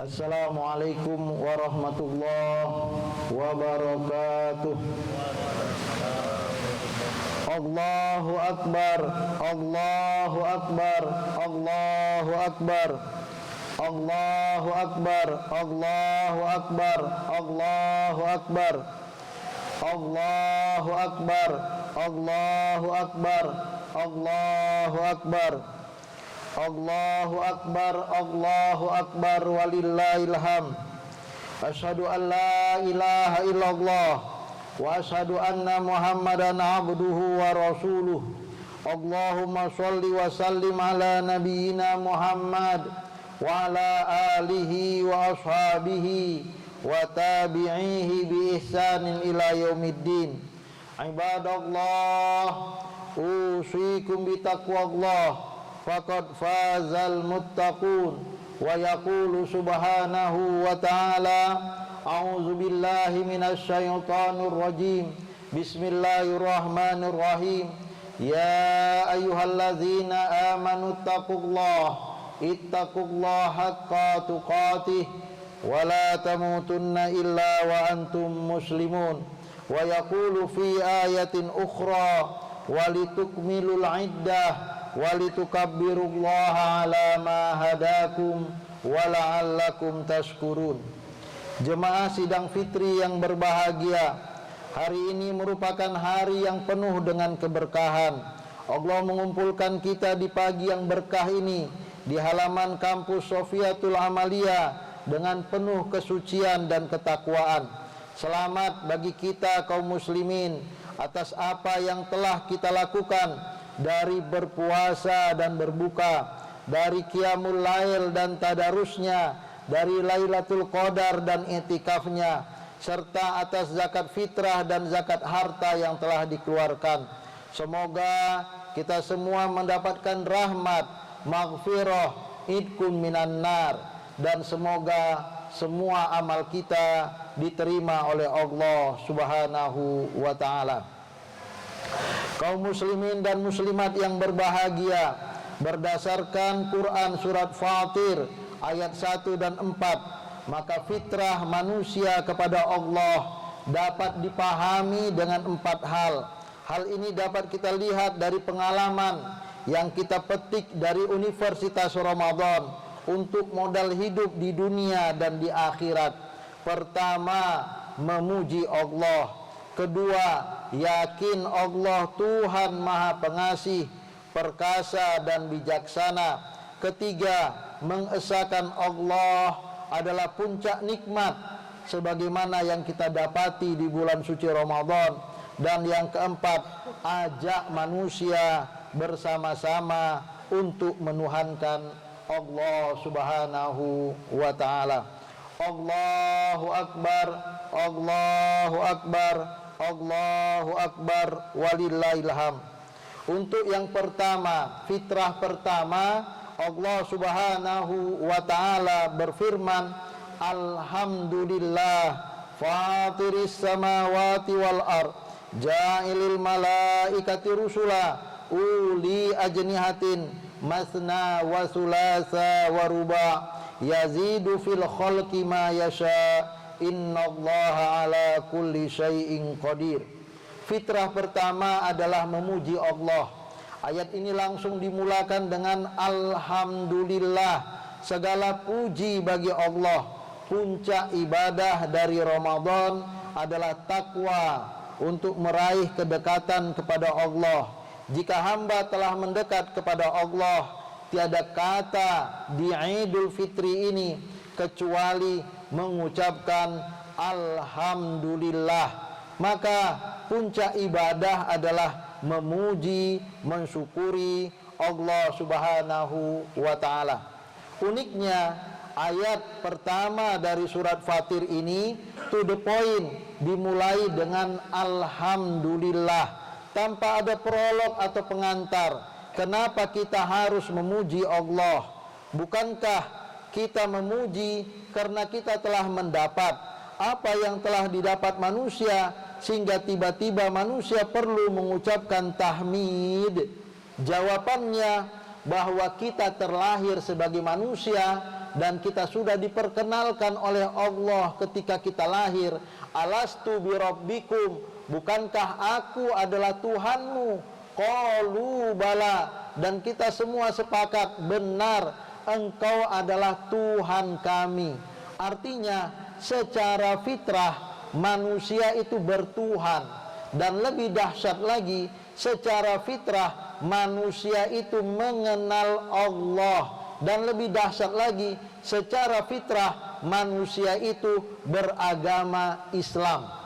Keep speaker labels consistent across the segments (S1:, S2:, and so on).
S1: Assalamualaikum warahmatullahi wabarakatuh. Allahu Akbar, Allahu Akbar, Allahu Akbar, Allahu Akbar, Allahu Akbar, Allahu Akbar, Allahu Akbar, Allahu Akbar, Allahu Akbar, Allahu Akbar, Allahu Akbar, walillahil hamd. Asyhadu an la ilaha illallah wa asyhadu anna Muhammadan abduhu wa rasuluh. Allahumma sholli wa sallim ala nabiyyina Muhammad wa ala alihi wa ashabihi wa tabi'ihi bi ihsanin ila yaumiddin. Ibadallah, usikum bi taqwallah, faqad fazal muttaqun. Wa yaqulu subhanahu wa ta'ala, a'udzu billahi minasy syaithanir rajim. Bismillahirrahmanirrahim. Ya ayyuhalladzina amanu ittaqullaha haqqa tuqatih wa la tamutunna illa wa antum muslimun. Wa yaqulu fi ayatin ukhra, walitukmilul iddah walitukabbirullaha ala ma hadakum wala'allakum tashkurun. Jemaah sidang fitri yang berbahagia, hari ini merupakan hari yang penuh dengan keberkahan. Allah mengumpulkan kita di pagi yang berkah ini di halaman kampus Sofiatul Amaliyah dengan penuh kesucian dan ketakwaan. Selamat bagi kita kaum muslimin atas apa yang telah kita lakukan, dari berpuasa dan berbuka, dari qiyamul lail dan tadarusnya, dari Lailatul Qadar dan i'tikafnya, serta atas zakat fitrah dan zakat harta yang telah dikeluarkan. Semoga kita semua mendapatkan rahmat, maghfirah, idkum minan nar, dan semoga semua amal kita diterima oleh Allah Subhanahu wa ta'ala. Kaum muslimin dan muslimat yang berbahagia, berdasarkan Quran surat Fatir ayat 1 dan 4, maka fitrah manusia kepada Allah dapat dipahami dengan 4 hal. Hal ini dapat kita lihat dari pengalaman yang kita petik dari Universitas Ramadan untuk modal hidup di dunia dan di akhirat. Pertama, memuji Allah. Kedua, yakin Allah Tuhan Maha Pengasih, perkasa dan bijaksana. Ketiga, mengesahkan Allah adalah puncak nikmat sebagaimana yang kita dapati di bulan suci Ramadan. Dan yang keempat, ajak manusia bersama-sama untuk menuhankan Allah Subhanahu wa ta'ala. Allahu Akbar, Allahu Akbar, Allahu Akbar, walillahil hamd. Untuk yang pertama, fitrah pertama, Allah Subhanahu wa ta'ala berfirman, Alhamdulillah fatiris samawati wal ard, ja'ilil malaikati rusula uli ajnihatin masna wa sulasa wa ruba' yazidu fil khalqi ma yasha' innallaha ala kulli syai'in qadir. Fitrah pertama adalah memuji Allah. Ayat ini langsung dimulakan dengan Alhamdulillah, segala puji bagi Allah. Puncak ibadah dari Ramadan adalah takwa untuk meraih kedekatan kepada Allah. Jika hamba telah mendekat kepada Allah, tiada kata di Idul Fitri ini kecuali mengucapkan Alhamdulillah. Maka puncak ibadah adalah memuji, mensyukuri Allah Subhanahu wa ta'ala. Uniknya, ayat pertama dari surat Fatir ini to the point, dimulai dengan Alhamdulillah, tanpa ada prolog atau pengantar. Kenapa kita harus memuji Allah? Bukankah kita memuji karena kita telah mendapat apa yang telah didapat manusia, sehingga tiba-tiba manusia perlu mengucapkan tahmid? Jawabannya bahwa kita terlahir sebagai manusia dan kita sudah diperkenalkan oleh Allah ketika kita lahir, alastu birabbikum, bukankah aku adalah Tuhanmu? Qalu bala, dan kita semua sepakat, benar, engkau adalah Tuhan kami. Artinya secara fitrah manusia itu bertuhan, dan lebih dahsyat lagi, secara fitrah manusia itu mengenal Allah, dan lebih dahsyat lagi, secara fitrah manusia itu beragama Islam.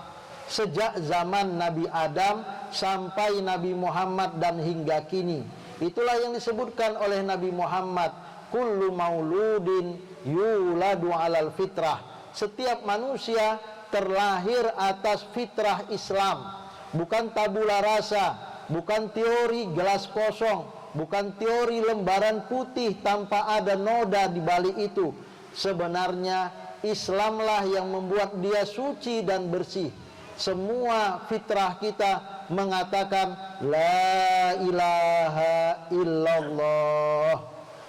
S1: Sejak zaman Nabi Adam sampai Nabi Muhammad dan hingga kini, itulah yang disebutkan oleh Nabi Muhammad, kullu mauludin yuladu alal fitrah. Setiap manusia terlahir atas fitrah Islam, bukan tabula rasa, bukan teori gelas kosong, bukan teori lembaran putih tanpa ada noda di balik itu. Sebenarnya Islamlah yang membuat dia suci dan bersih. Semua fitrah kita mengatakan la ilaha illallah,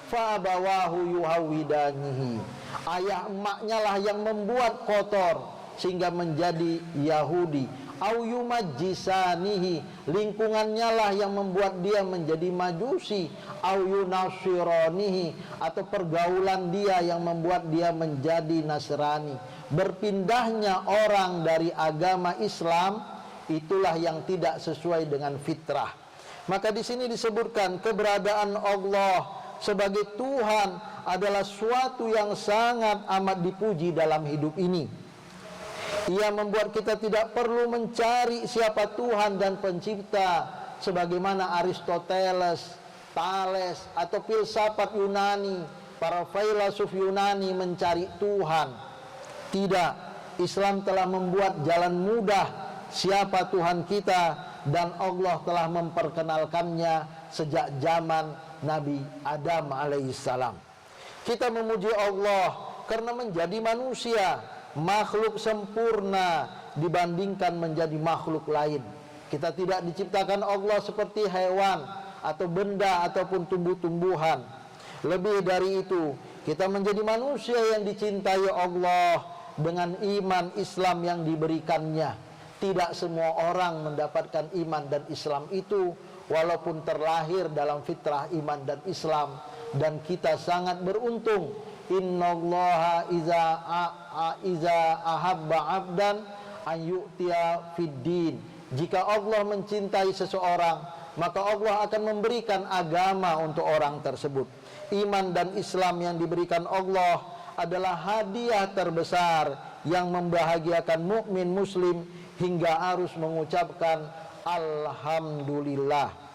S1: fa abawahu yuhawidanihi. Ayah emaknya lah yang membuat kotor sehingga menjadi Yahudi. Au yumajjisanihi, lingkungannya lah yang membuat dia menjadi Majusi. Au yunasiranihi, atau pergaulan dia yang membuat dia menjadi Nasrani. Berpindahnya orang dari agama Islam, itulah yang tidak sesuai dengan fitrah. Maka di sini disebutkan keberadaan Allah sebagai Tuhan adalah suatu yang sangat amat dipuji dalam hidup ini. Ia membuat kita tidak perlu mencari siapa Tuhan dan pencipta sebagaimana Aristoteles, Thales, atau filsafat Yunani, para filsuf Yunani mencari Tuhan. Tidak, Islam telah membuat jalan mudah siapa Tuhan kita, dan Allah telah memperkenalkannya sejak zaman Nabi Adam alaihissalam. Kita memuji Allah karena menjadi manusia, makhluk sempurna dibandingkan menjadi makhluk lain. Kita tidak diciptakan Allah seperti hewan atau benda ataupun tumbuh-tumbuhan. Lebih dari itu, kita menjadi manusia yang dicintai Allah dengan iman Islam yang diberikannya. Tidak semua orang mendapatkan iman dan Islam itu, walaupun terlahir dalam fitrah iman dan Islam. Dan kita sangat beruntung. Innallaha iza ahabba abdan an yu'tiya fiddin. Jika Allah mencintai seseorang, maka Allah akan memberikan agama untuk orang tersebut. Iman dan Islam yang diberikan Allah adalah hadiah terbesar yang membahagiakan mukmin muslim hingga harus mengucapkan alhamdulillah.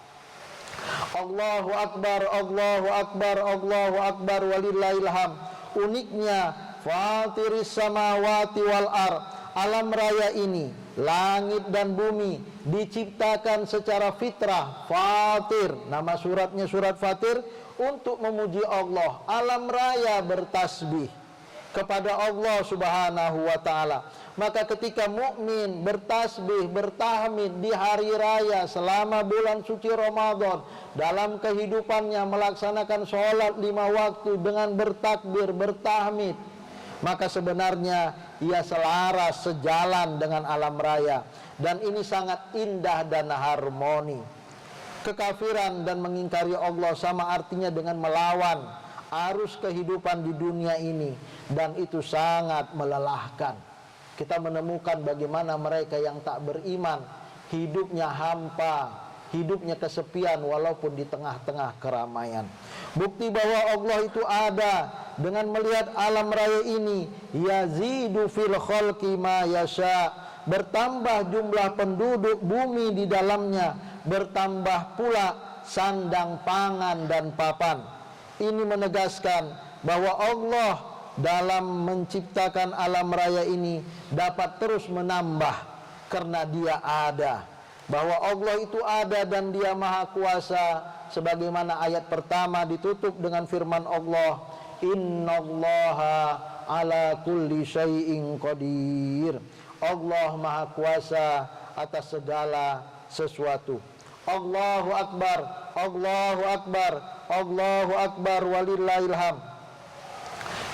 S1: Allahu akbar, Allahu akbar, Allahu akbar walillahil hamd. Uniknya fatiris samawati wal ard, alam raya ini, langit dan bumi diciptakan secara fitrah. Fatir, nama suratnya surat Fatir, untuk memuji Allah. Alam raya bertasbih kepada Allah Subhanahu wa taala. Maka ketika mukmin bertasbih, bertahmid di hari raya selama bulan suci Ramadan, dalam kehidupannya melaksanakan sholat 5 waktu dengan bertakbir, bertahmid, maka sebenarnya ia selaras, sejalan dengan alam raya. Dan ini sangat indah dan harmoni. Kekafiran dan mengingkari Allah sama artinya dengan melawan arus kehidupan di dunia ini, dan itu sangat melelahkan. Kita menemukan bagaimana mereka yang tak beriman hidupnya hampa, hidupnya kesepian walaupun di tengah-tengah keramaian. Bukti bahwa Allah itu ada dengan melihat alam raya ini. Yazidu fil khalqi ma yasha, bertambah jumlah penduduk bumi di dalamnya, bertambah pula sandang pangan dan papan. Ini menegaskan bahwa Allah dalam menciptakan alam raya ini dapat terus menambah karena Dia ada. Bahwa Allah itu ada dan Dia Maha Kuasa, sebagaimana ayat pertama ditutup dengan firman Allah, innallaha ala kulli syai'in qadir. Allah Maha Kuasa atas segala sesuatu. Allahu akbar, Allahu akbar, Allahu akbar walillahil hamd.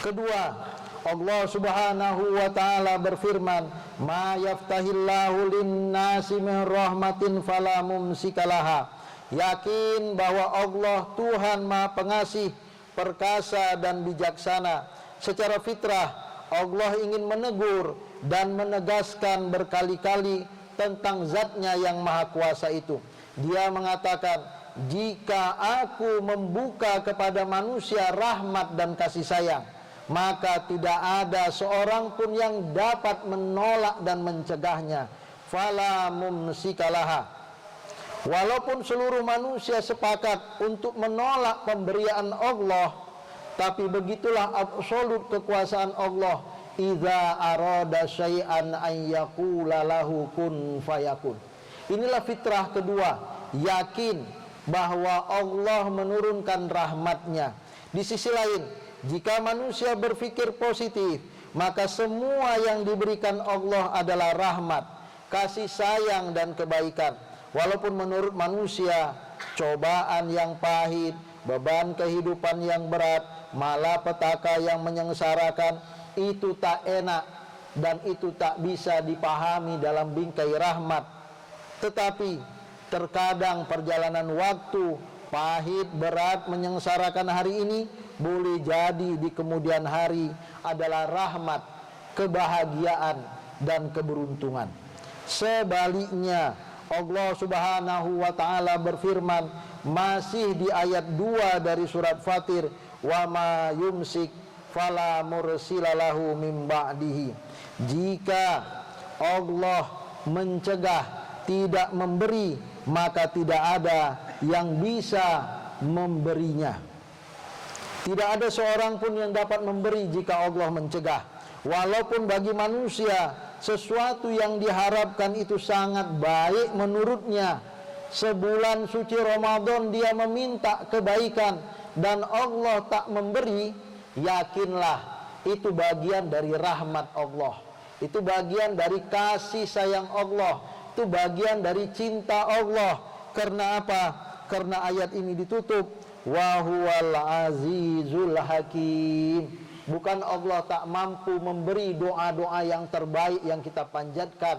S1: Kedua, Allah Subhanahu wa taala berfirman, "Ma yaftahillahu lin-nasi min rahmatin fala mumsikalaha." Yakin bahwa Allah Tuhan Maha Pengasih, perkasa dan bijaksana. Secara fitrah Allah ingin menegur dan menegaskan berkali-kali tentang zatnya yang maha kuasa itu. Dia mengatakan, jika aku membuka kepada manusia rahmat dan kasih sayang, maka tidak ada seorang pun yang dapat menolak dan mencegahnya. Fala mumsikalaha. Walaupun seluruh manusia sepakat untuk menolak pemberian Allah, tapi begitulah absolut kekuasaan Allah. Idza arada syai'an an yaqula lahu kun fayakun. Inilah fitrah kedua, yakin bahwa Allah menurunkan rahmatnya. Di sisi lain, jika manusia berpikir positif, maka semua yang diberikan Allah adalah rahmat, kasih sayang dan kebaikan. Walaupun menurut manusia cobaan yang pahit, beban kehidupan yang berat, malapetaka yang menyengsarakan, itu tak enak dan itu tak bisa dipahami dalam bingkai rahmat. Tetapi terkadang perjalanan waktu pahit, berat, menyengsarakan hari ini boleh jadi di kemudian hari adalah rahmat, kebahagiaan dan keberuntungan. Sebaliknya, Allah Subhanahu wa taala berfirman masih di ayat 2 dari surat Fatir, wa ma yumsik fala mursilalahu mim ba'dihi. Jika Allah mencegah, tidak memberi, maka tidak ada yang bisa memberinya. Tidak ada seorang pun yang dapat memberi jika Allah mencegah. Walaupun bagi manusia sesuatu yang diharapkan itu sangat baik menurutnya. Sebulan suci Ramadan dia meminta kebaikan dan Allah tak memberi, yakinlah itu bagian dari rahmat Allah. Itu bagian dari kasih sayang Allah. Itu bagian dari cinta Allah. Karena apa? Karena ayat ini ditutup wa huwal azizul hakim. Bukan Allah tak mampu memberi doa-doa yang terbaik yang kita panjatkan.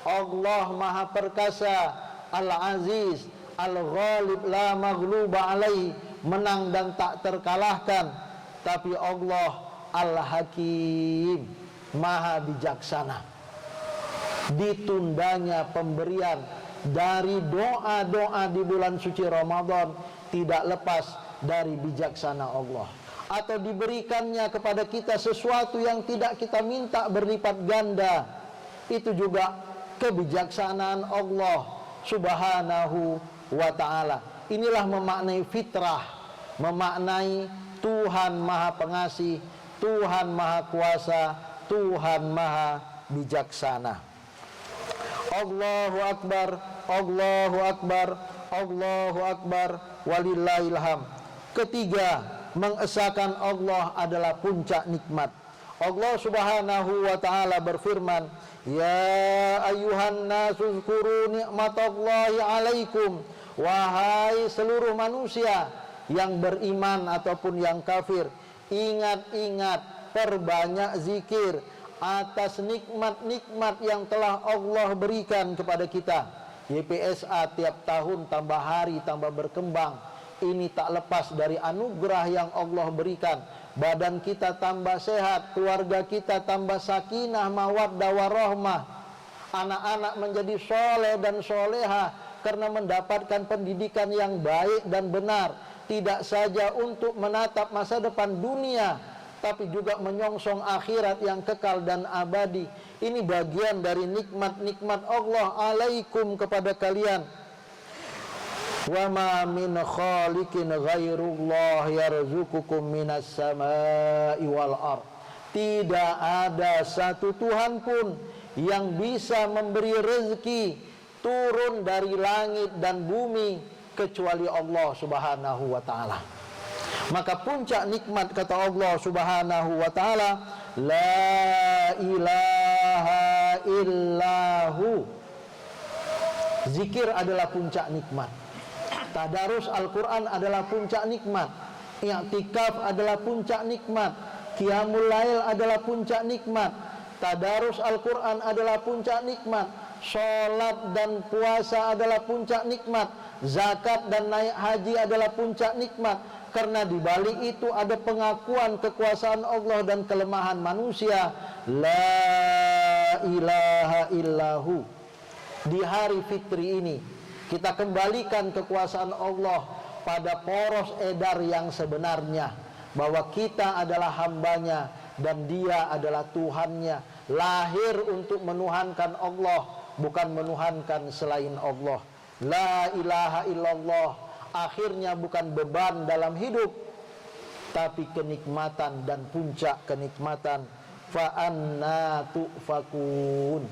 S1: Allah Maha Perkasa, Al-Aziz, Al-Ghalib, la maghluba alaih, menang dan tak terkalahkan. Tapi Allah Al-Hakim, Maha Bijaksana. Ditundanya pemberian dari doa-doa di bulan suci Ramadan tidak lepas dari bijaksana Allah. Atau diberikannya kepada kita sesuatu yang tidak kita minta berlipat ganda, itu juga kebijaksanaan Allah Subhanahu wa ta'ala. Inilah memaknai fitrah, memaknai Tuhan Maha Pengasih, Tuhan Maha Kuasa, Tuhan Maha Bijaksana. Allahu Akbar, Allahu Akbar, Allahu Akbar, walillahilham. Ketiga, mengesahkan Allah adalah puncak nikmat. Allah Subhanahu wa ta'ala berfirman, ya ayuhan nasu zkuru ni'matallahi alaikum. Wahai seluruh manusia yang beriman ataupun yang kafir, ingat-ingat, perbanyak zikir atas nikmat-nikmat yang telah Allah berikan kepada kita. YPSA tiap tahun tambah hari tambah berkembang. Ini tak lepas dari anugerah yang Allah berikan. Badan kita tambah sehat, keluarga kita tambah sakinah, mawaddah warahmah. Anak-anak menjadi soleh dan soleha karena mendapatkan pendidikan yang baik dan benar. Tidak saja untuk menatap masa depan dunia, tapi juga menyongsong akhirat yang kekal dan abadi. Ini bagian dari nikmat-nikmat Allah alaikum kepada kalian. Wa ma min khaliqin ghairullah yarzuqukum minas samai wal ard. Tidak ada satu Tuhan pun yang bisa memberi rezeki turun dari langit dan bumi kecuali Allah Subhanahu wa ta'ala. Maka puncak nikmat kata Allah Subhanahu wa ta'ala, la ilaha illahu. Zikir adalah puncak nikmat. Tadarus Al-Quran adalah puncak nikmat. I'tikaf adalah puncak nikmat. Qiyamul Lail adalah puncak nikmat, tadarus Al-Quran adalah puncak nikmat, sholat dan puasa adalah puncak nikmat, zakat dan naik haji adalah puncak nikmat. Karena di balik itu ada pengakuan kekuasaan Allah dan kelemahan manusia. La ilaha illahu. Di hari fitri ini kita kembalikan kekuasaan Allah pada poros edar yang sebenarnya, bahwa kita adalah hambanya dan dia adalah Tuhannya. Lahir untuk menuhankan Allah, bukan menuhankan selain Allah. La ilaha illallah akhirnya bukan beban dalam hidup, tapi kenikmatan dan puncak kenikmatan. Fa anna tu'fakun.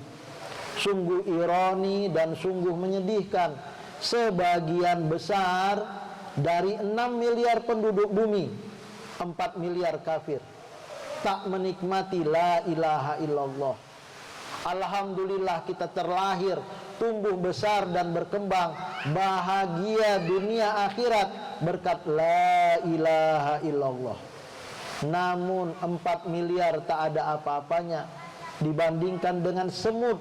S1: Sungguh ironi dan sungguh menyedihkan, sebagian besar dari 6 miliar penduduk bumi, 4 miliar kafir, tak menikmati la ilaha illallah. Alhamdulillah kita terlahir, tumbuh besar dan berkembang, bahagia dunia akhirat berkat la ilaha illallah. Namun 4 miliar tak ada apa-apanya dibandingkan dengan semut,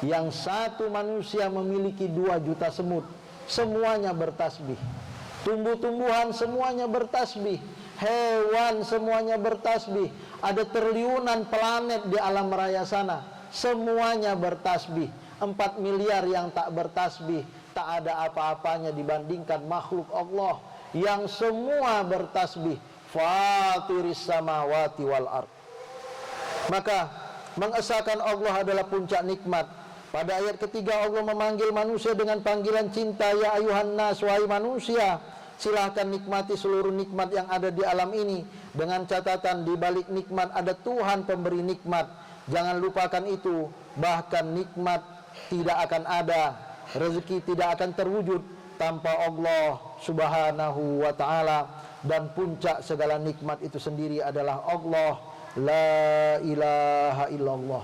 S1: yang satu manusia memiliki 2 juta semut. Semuanya bertasbih, tumbuh-tumbuhan semuanya bertasbih, hewan semuanya bertasbih, ada triliunan planet di alam raya sana, semuanya bertasbih. 4 miliar yang tak bertasbih, tak ada apa-apanya dibandingkan makhluk Allah yang semua bertasbih. Fatiris samawati wal ard. Maka mengesahkan Allah adalah puncak nikmat. Pada ayat ketiga Allah memanggil manusia dengan panggilan cinta, ya ayuhan nas, wahai manusia, silahkan nikmati seluruh nikmat yang ada di alam ini, dengan catatan di balik nikmat ada Tuhan pemberi nikmat. Jangan lupakan itu. Bahkan nikmat tidak akan ada, rezeki tidak akan terwujud tanpa Allah subhanahu wa ta'ala. Dan puncak segala nikmat itu sendiri adalah Allah. La ilaha illallah.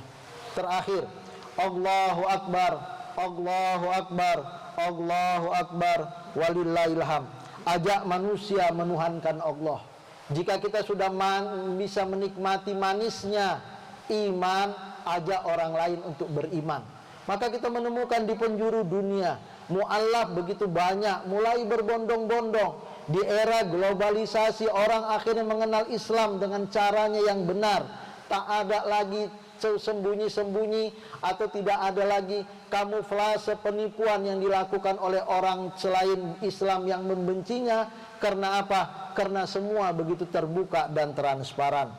S1: Terakhir, Allahu Akbar, Allahu Akbar, Allahu Akbar, walillahilham. Ajak manusia menuhankan Allah. Jika kita sudah bisa menikmati manisnya iman, ajak orang lain untuk beriman. Maka kita menemukan di penjuru dunia mu'allaf begitu banyak, mulai berbondong-bondong. Di era globalisasi orang akhirnya mengenal Islam dengan caranya yang benar. Tak ada lagi sembunyi-sembunyi atau tidak ada lagi kamuflase penipuan yang dilakukan oleh orang selain Islam yang membencinya. Karena apa? Karena semua begitu terbuka dan transparan.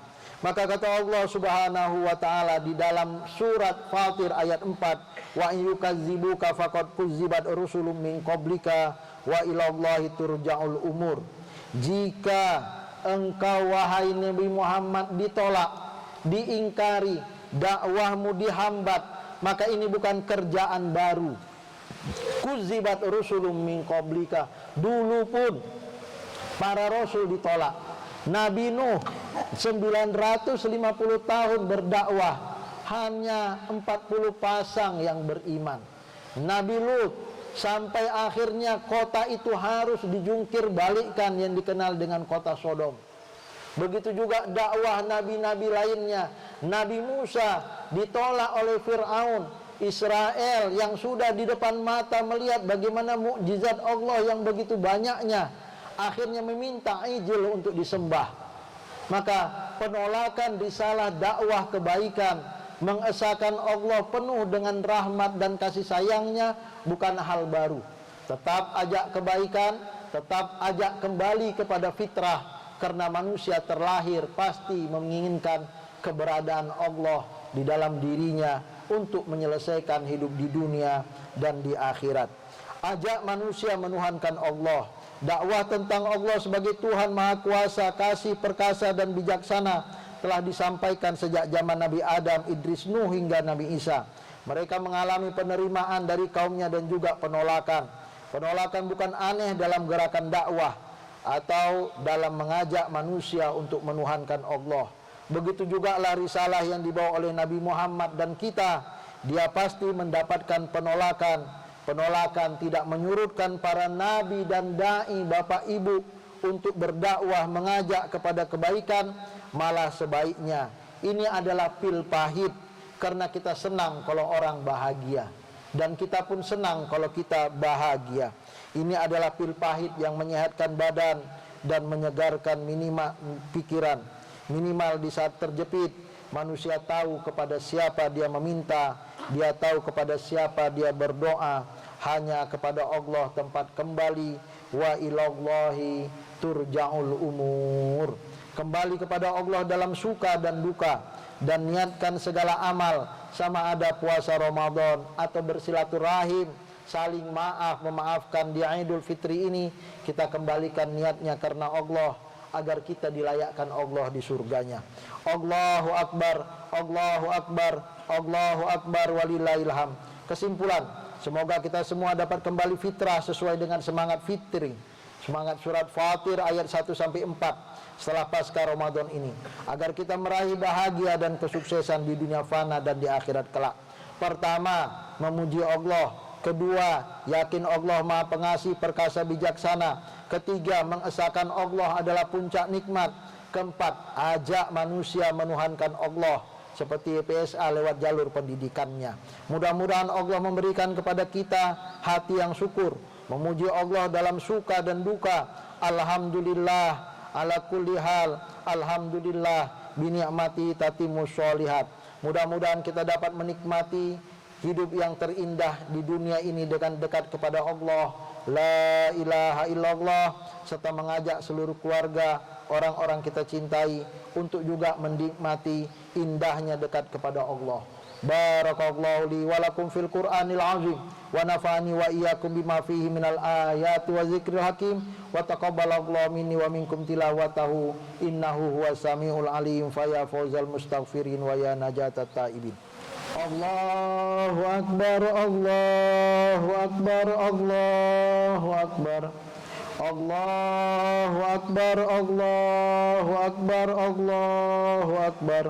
S1: Maka kata Allah subhanahu wa ta'ala di dalam surat Fatir ayat 4, wa yukadzibuka faqad kudzibat rusulun min qablika wa ilallahi turja'ul umur. Jika engkau wahai Nabi Muhammad ditolak, diingkari, dakwahmu dihambat, maka ini bukan kerjaan baru. Kudzibat rusulun min qablika, dulu pun para rasul ditolak. Nabi Nuh 950 tahun berdakwah, hanya 40 pasang yang beriman. Nabi Lut sampai akhirnya kota itu harus dijungkir balikkan, yang dikenal dengan kota Sodom. Begitu juga dakwah nabi-nabi lainnya. Nabi Musa ditolak oleh Fir'aun. Israel yang sudah di depan mata melihat bagaimana mukjizat Allah yang begitu banyaknya, akhirnya meminta ijil untuk disembah. Maka penolakan risalah dakwah kebaikan, mengesahkan Allah penuh dengan rahmat dan kasih sayangnya bukan hal baru. Tetap ajak kebaikan, tetap ajak kembali kepada fitrah, karena manusia terlahir pasti menginginkan keberadaan Allah di dalam dirinya untuk menyelesaikan hidup di dunia dan di akhirat. Ajak manusia menuhankan Allah. Dakwah tentang Allah sebagai Tuhan Maha Kuasa, kasih, perkasa dan bijaksana telah disampaikan sejak zaman Nabi Adam, Idris, Nuh hingga Nabi Isa. Mereka mengalami penerimaan dari kaumnya dan juga penolakan. Penolakan bukan aneh dalam gerakan dakwah atau dalam mengajak manusia untuk menuhankan Allah. Begitu juga lah risalah yang dibawa oleh Nabi Muhammad dan kita, dia pasti mendapatkan penolakan. Penolakan tidak menyurutkan para nabi dan dai, bapak ibu, untuk berdakwah mengajak kepada kebaikan, malah sebaiknya. Ini adalah pil pahit, karena kita senang kalau orang bahagia, dan kita pun senang kalau kita bahagia. Ini adalah pil pahit yang menyehatkan badan dan menyegarkan minimal pikiran. Minimal di saat terjepit, manusia tahu kepada siapa dia meminta, dia tahu kepada siapa dia berdoa. Hanya kepada Allah tempat kembali. Wa ilallahi turja'ul umur. Kembali kepada Allah dalam suka dan duka, dan niatkan segala amal, sama ada puasa Ramadan atau bersilaturahim, saling maaf, memaafkan di Idul Fitri ini. Kita kembalikan niatnya karena Allah, agar kita dilayakkan Allah di surganya. Allahu Akbar, Allahu Akbar, Allahu Akbar, walillahil hamd. Kesimpulan, semoga kita semua dapat kembali fitrah sesuai dengan semangat fitri, semangat surat Fatir ayat 1-4 setelah pasca Ramadan ini, agar kita meraih bahagia dan kesuksesan di dunia fana dan di akhirat kelak. Pertama, memuji Allah. Kedua, yakin Allah Maha Pengasih, Perkasa, Bijaksana. Ketiga, mengesahkan Allah adalah puncak nikmat. Keempat, ajak manusia menuhankan Allah seperti PSA lewat jalur pendidikannya. Mudah-mudahan Allah memberikan kepada kita hati yang syukur, memuji Allah dalam suka dan duka. Alhamdulillah ala kulli hal, alhamdulillah bini'mati tatimmus sholihat. Mudah-mudahan kita dapat menikmati hidup yang terindah di dunia ini dengan dekat kepada Allah, la ilaha illallah, serta mengajak seluruh keluarga, orang-orang kita cintai untuk juga menikmati indahnya dekat kepada Allah. Barakallahu li wa lakum fil Qur'anil azim, wa nafa'ani wa iyyakum bima fihi minal ayati wa zikril hakim, wa taqabbalallahu minni wa minkum tilawatahu, innahu huwas samiul alim. Fa ya fawzal mustaghfirin wa ya najatat taibin. Allahu Akbar, Allahu Akbar, Allahu Akbar, Allahu Akbar, Allahu Akbar, Allahu Akbar,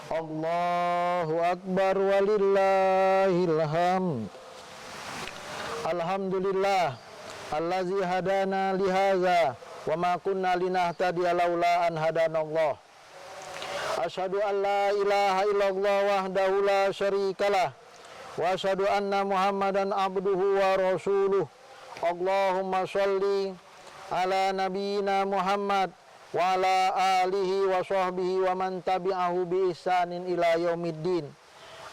S1: Allahu Akbar, walillahil hamd. Alhamdulillah allazi hadana lihaza wa ma kunna linahtadiya laula an hadanallah. Asyhadu an la ilaha illallah wahdahu la syarikalah, wa asyhadu anna Muhammadan abduhu wa rasuluh. Allahumma sholli ala nabiyyina Muhammad wa ala alihi wa sahbihi wa man tabi'ahu bi ihsanin ila yaumiddin.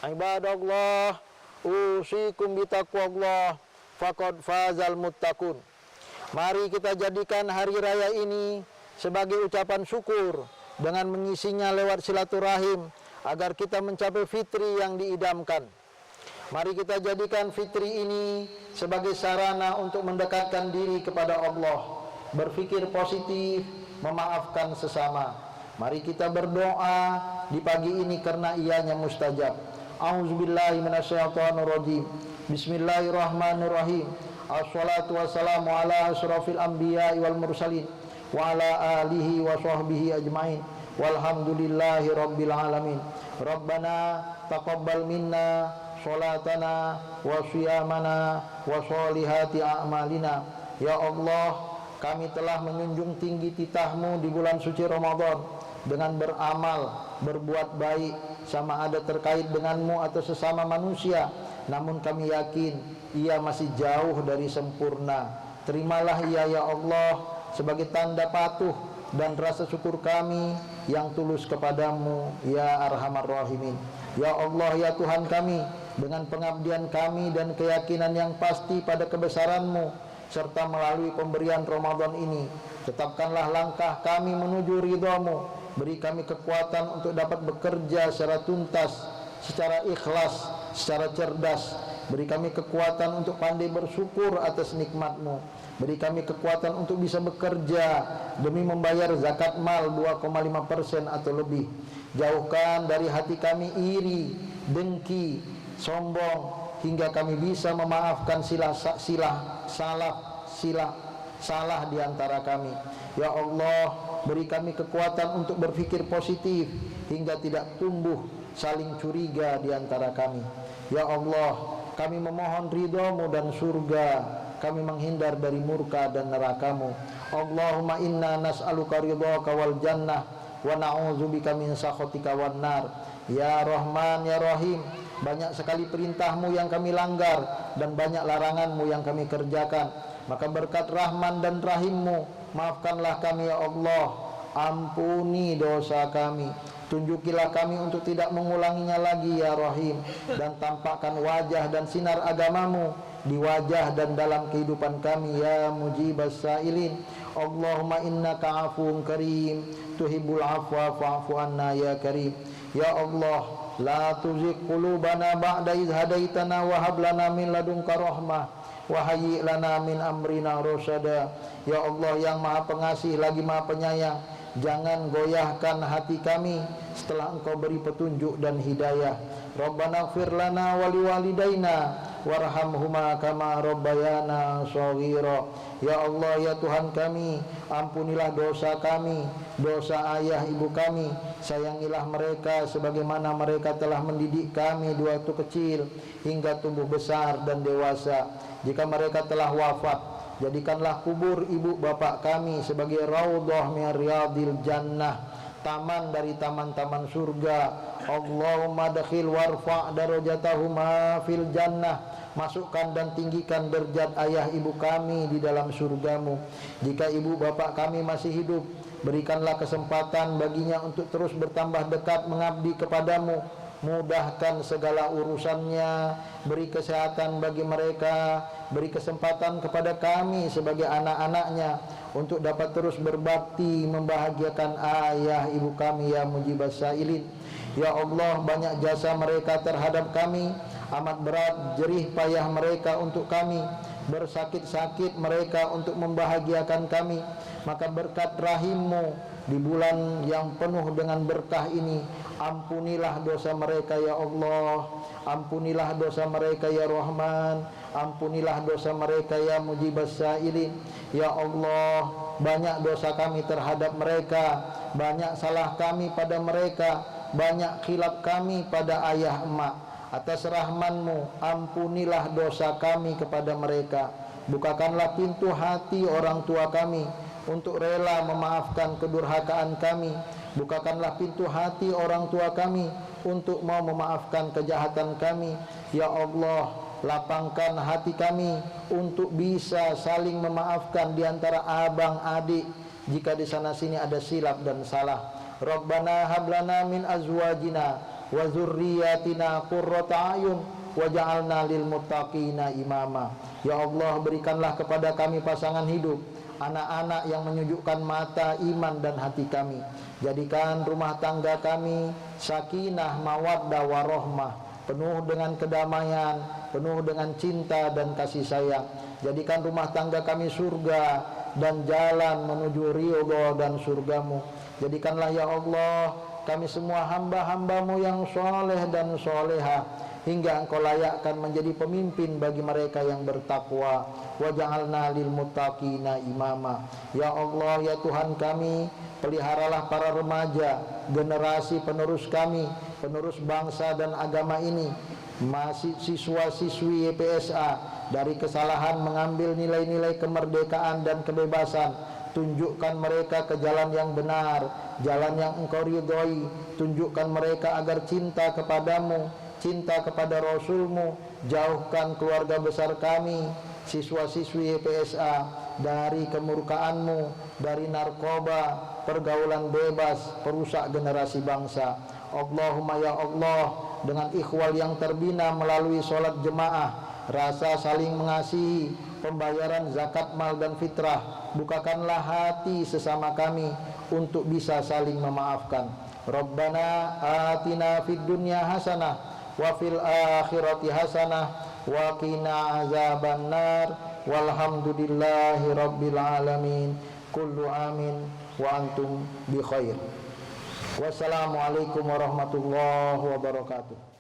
S1: Ibadallah, usikum bitaqwallah, faqad fazal muttaqun. Mari kita jadikan hari raya ini sebagai ucapan syukur dengan mengisinya lewat silaturahim, agar kita mencapai fitri yang diidamkan. Mari kita jadikan fitri ini sebagai sarana untuk mendekatkan diri kepada Allah, berpikir positif, memaafkan sesama. Mari kita berdoa di pagi ini karena ianya mustajab. A'udzubillahi minasyaitonirrajim. Bismillahirrahmanirrahim. Assalatu wassalamu ala asyrafil anbiya'i wal mursalin wa ala alihi wa sahbihi ajmain, walhamdulillahi rabbil alamin. Rabbana taqabbal minna sholatana wa siyamana wa sholihati a'malina. Ya Allah, kami telah menjunjung tinggi titahmu di bulan suci Ramadan dengan beramal, berbuat baik, sama ada terkait denganmu atau sesama manusia, namun kami yakin ia masih jauh dari sempurna. Terimalah ia ya Allah sebagai tanda patuh dan rasa syukur kami yang tulus kepadamu ya Arhamar Rahimin. Ya Allah ya Tuhan kami, dengan pengabdian kami dan keyakinan yang pasti pada kebesaranmu, serta melalui pemberian Ramadan ini, tetapkanlah langkah kami menuju ridhamu. Beri kami kekuatan untuk dapat bekerja secara tuntas, secara ikhlas, secara cerdas. Beri kami kekuatan untuk pandai bersyukur atas nikmat-Mu. Beri kami kekuatan untuk bisa bekerja demi membayar zakat mal 2,5% atau lebih. Jauhkan dari hati kami iri, dengki, sombong, hingga kami bisa memaafkan salah di antara kami. Ya Allah, beri kami kekuatan untuk berpikir positif hingga tidak tumbuh saling curiga di antara kami. Ya Allah, kami memohon ridha-Mu dan surga, kami menghindar dari murka dan neraka-Mu. Allahumma inna nas'aluka ridhaka wal jannah wa na'udzubika min sakhatika wan nar. Ya Rahman ya Rahim, banyak sekali perintah-Mu yang kami langgar dan banyak larangan-Mu yang kami kerjakan. Maka berkat Rahman dan Rahim-Mu, maafkanlah kami ya Allah, ampuni dosa kami, tunjukilah kami untuk tidak mengulanginya lagi ya Rahim, dan tampakkan wajah dan sinar agama-Mu di wajah dan dalam kehidupan kami ya Mujibas Sa'ilin. Allahumma innaka afuwun karim, tuhibbul afwa fa'fu anna ya karim. Ya Allah, la tuzigh qulubana ba'da idh hadaitana wa hab lana min ladunka rahmah wa hayyi' lana min amrina rasyada. Ya Allah yang Maha Pengasih lagi Maha Penyayang, jangan goyahkan hati kami setelah Engkau beri petunjuk dan hidayah. Rabbana ighfir lana wa liwalidayna warhamhuma kama rabbayana shaghira. Ya Allah ya Tuhan kami, ampunilah dosa kami, dosa ayah ibu kami, sayangilah mereka sebagaimana mereka telah mendidik kami di waktu kecil hingga tumbuh besar dan dewasa. Jika mereka telah wafat, jadikanlah kubur ibu bapak kami sebagai raudhah min riyadil jannah, taman dari taman-taman surga. Allahumma dakhil warfa' darajatahuma fil jannah, masukkan dan tinggikan derajat ayah ibu kami di dalam surgamu. Jika ibu bapak kami masih hidup, berikanlah kesempatan baginya untuk terus bertambah dekat mengabdi kepadamu. Mudahkan segala urusannya, beri kesehatan bagi mereka, beri kesempatan kepada kami sebagai anak-anaknya untuk dapat terus berbakti membahagiakan ayah ibu kami ya Mujibas Sa'ilin. Ya Allah, banyak jasa mereka terhadap kami, amat berat jerih payah mereka untuk kami, bersakit-sakit mereka untuk membahagiakan kami. Maka berkat rahim-Mu di bulan yang penuh dengan berkah ini, ampunilah dosa mereka ya Allah, ampunilah dosa mereka ya Rahman, ampunilah dosa mereka ya Mujibas Sa'ilin. Ya Allah, banyak dosa kami terhadap mereka, banyak salah kami pada mereka, banyak khilaf kami pada ayah emak. Atas rahman-Mu, ampunilah dosa kami kepada mereka. Bukakanlah pintu hati orang tua kami untuk rela memaafkan kedurhakaan kami. Bukakanlah pintu hati orang tua kami untuk mau memaafkan kejahatan kami. Ya Allah, lapangkan hati kami untuk bisa saling memaafkan di antara abang adik jika di sana sini ada silap dan salah. Rabbana hablana min azwajina wa dzurriyyatina qurrata a'yun waj'alna lil muttaqina imama. Ya Allah, berikanlah kepada kami pasangan hidup, anak-anak yang menyejukkan mata iman dan hati kami. Jadikan rumah tangga kami sakinah mawaddah warahmah, penuh dengan kedamaian, penuh dengan cinta dan kasih sayang. Jadikan rumah tangga kami surga dan jalan menuju ridha dan surga-Mu. Jadikanlah ya Allah kami semua hamba-hamba-Mu yang soleh dan solehah, hingga Engkau layakkan menjadi pemimpin bagi mereka yang bertakwa. Waj'alna lil muttaqina imama. Ya Allah ya Tuhan kami, peliharalah para remaja, generasi penerus kami, penerus bangsa dan agama ini, masih siswa-siswi YPSA, dari kesalahan mengambil nilai-nilai kemerdekaan dan kebebasan. Tunjukkan mereka ke jalan yang benar, jalan yang Engkau ridhoi. Tunjukkan mereka agar cinta kepadamu, cinta kepada Rasul-Mu. Jauhkan keluarga besar kami, siswa-siswi YPSA, dari kemurkaan-Mu, dari narkoba, pergaulan bebas, perusak generasi bangsa. Allahumma ya Allah, dengan ikhwal yang terbina melalui sholat jemaah, rasa saling mengasihi, pembayaran zakat mal dan fitrah, bukakanlah hati sesama kami untuk bisa saling memaafkan. Rabbana atina fid dunya hasanah wa fil akhirati hasanah wa qina azabannar walhamdulillahi rabbil alamin. Kullu amin wa antum bi khair. Wassalamualaikum warahmatullahi wabarakatuh.